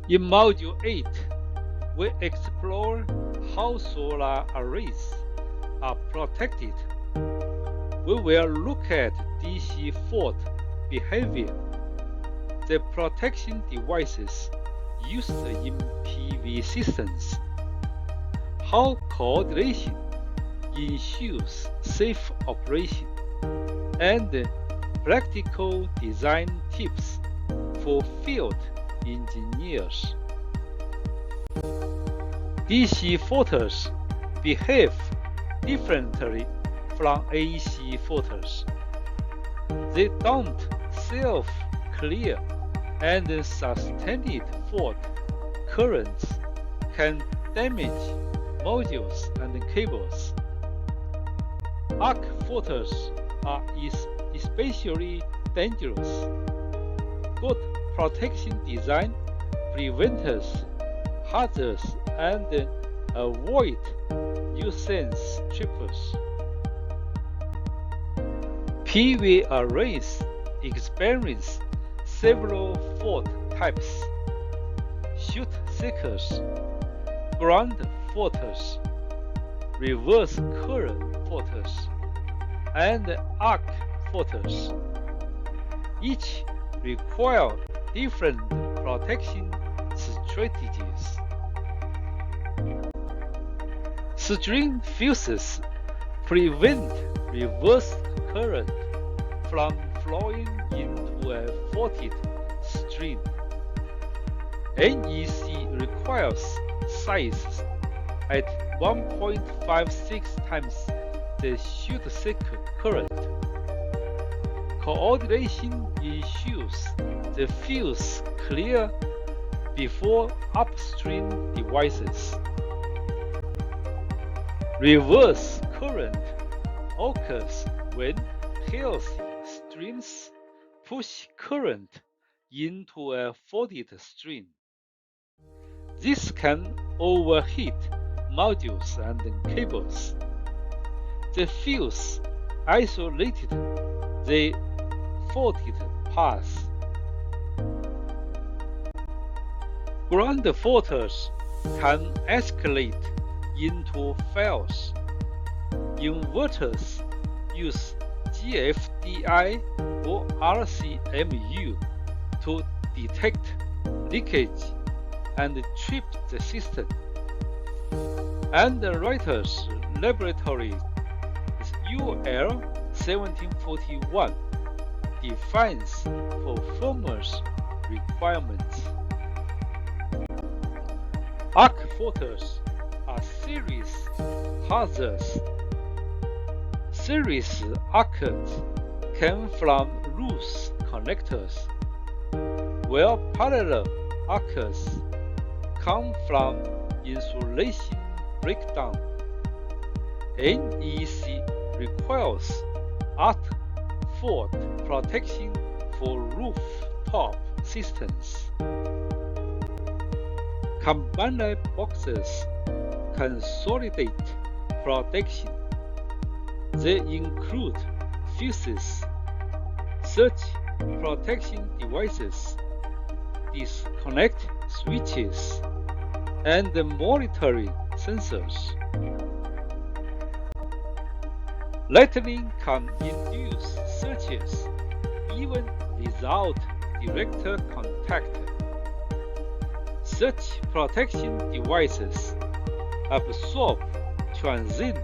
In Module 8, we explore how solar arrays are protected. We will look at DC fault behavior, the protection devices used in PV systems, how coordination ensures safe operation, and practical design tips for field engineers. DC filters behave differently from AC filters. They don't self-clear, and sustained fault currents can damage modules and cables. Arc filters are especially dangerous. Good protection design prevents hazards and avoid nuisance trips. PV arrays experience several fault types: shoot seekers, ground faulters, reverse current faulters, and arc faulters. Each require different protection strategies. String fuses prevent reverse current from flowing into a faulted string. NEC requires size at 1.56 times the shoot seeker current. Coordination ensures the fuse clear before upstream devices. Reverse current occurs when healthy strings push current into a faulted string. This can overheat modules and cables. The fuse isolated the faulted path. Ground faulters can escalate into fails. Inverters use GFDI or RCMU to detect leakage and trip the system. And Reuters Laboratories UL 1741 defines performance requirements. Arc filters are series hazards. Series arcs come from loose connectors, while parallel arcs come from insulation breakdown. NEC requires arc fault protection for rooftop systems. Combiner boxes consolidate protection. They include fuses, such protection devices, disconnect switches, and monitoring sensors. Lightning can induce surges even without direct contact. Such protection devices absorb transient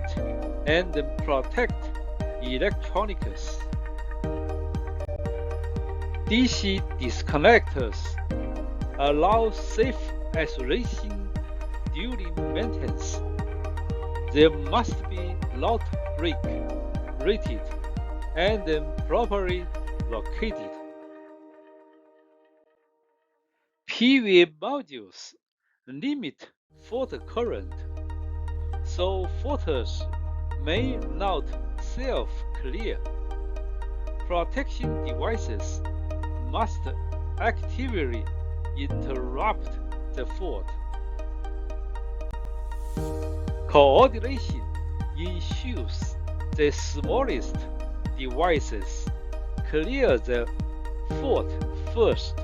and protect electronics. DC disconnectors allow safe isolation during maintenance. They must be load break rated and properly located. PV modules limit fault current, so faulters may not self-clear. Protection devices must actively interrupt the fault. Coordination ensures the smallest devices clear the fault first,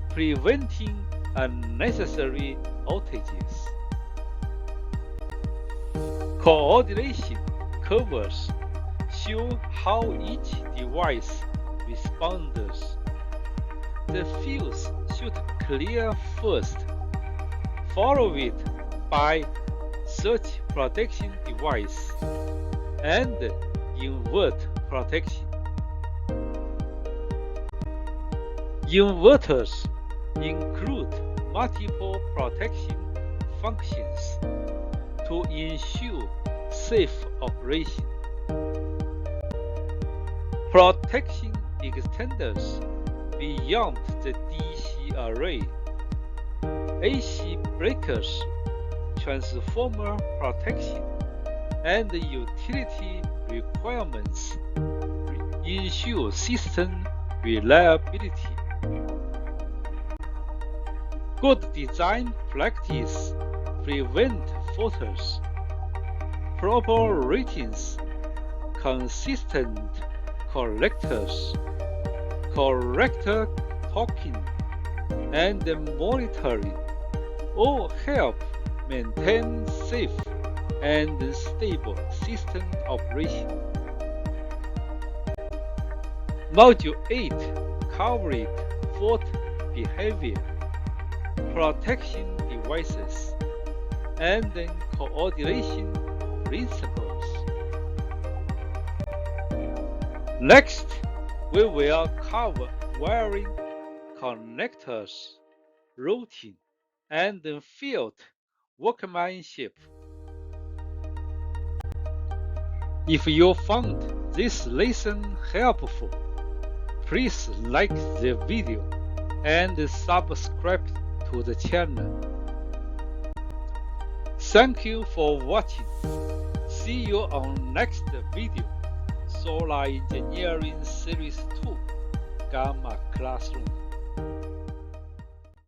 preventing unnecessary outages. Coordination curves show how each device responds. The fuse should clear first, followed by surge protection device and invert protection. Inverters include multiple protection functions to ensure safe operation. Protection extenders beyond the DC array, AC breakers, transformer protection, and utility requirements ensure system reliability. Good design practice prevent faults. Proper ratings, consistent collectors, correct talking, and monitoring all help maintain safe and stable system operation. Module 8 covered fault behavior, protection devices, and coordination principles. Next, we will cover wiring, connectors, routing, and field workmanship. If you found this lesson helpful, please like the video and subscribe to the channel. Thank you for watching. See you on next video. Solar Engineering Series 2 Gamma Classroom.